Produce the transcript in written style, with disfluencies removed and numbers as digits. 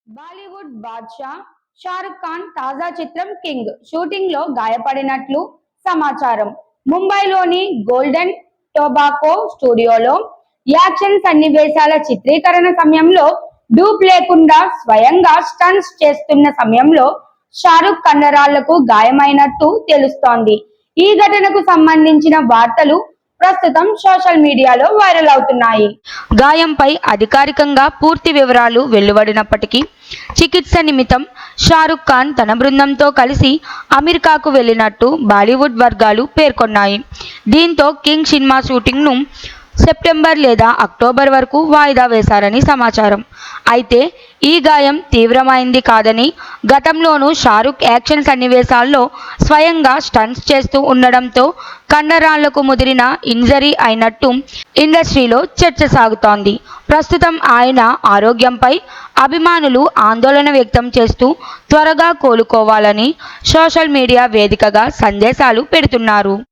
బాలీవుడ్ బాద్షా షారుఖ్ ఖాన్ తాజా చిత్రం king shooting లో గాయపడినట్లు సమాచారం. ముంబైలోని గోల్డెన్ టొబాకో స్టూడియోలో యాక్షన్ సన్నివేశాల చిత్రీకరణ సమయంలో డూప్ లేకుండా స్వయంగా స్టంట్స్ చేస్తున్న సమయంలో షారుఖ్ కండరాలకు గాయమైనట్టు తెలుస్తోంది. ఈ ఘటనకు సంబంధించిన వార్తలు ప్రస్తుతం సోషల్ మీడియాలో వైరల్ అవుతున్నాయి. గాయంపై అధికారికంగా పూర్తి వివరాలు వెలువడినప్పటికీ చికిత్స నిమిత్తం షారుఖ్ ఖాన్ తన బృందంతో కలిసి అమెరికాకు వెళ్లినట్టు బాలీవుడ్ వర్గాలు పేర్కొన్నాయి. దీంతో కింగ్ సినిమా షూటింగ్ను సెప్టెంబర్ లేదా అక్టోబర్ వరకు వాయిదా వేశారని సమాచారం. అయితే ఈ గాయం తీవ్రమైంది కాదని, గతంలోనూ షారుఖ్ యాక్షన్ సన్నివేశాల్లో స్వయంగా స్టంట్స్ చేస్తూ ఉండడంతో కండరాలకు ముదిరిన ఇంజరీ అయినట్టు ఇండస్ట్రీలో చర్చ సాగుతోంది. ప్రస్తుతం ఆయన ఆరోగ్యంపై అభిమానులు ఆందోళన వ్యక్తం చేస్తూ త్వరగా కోలుకోవాలని సోషల్ మీడియా వేదికగా సందేశాలు పెడుతున్నారు.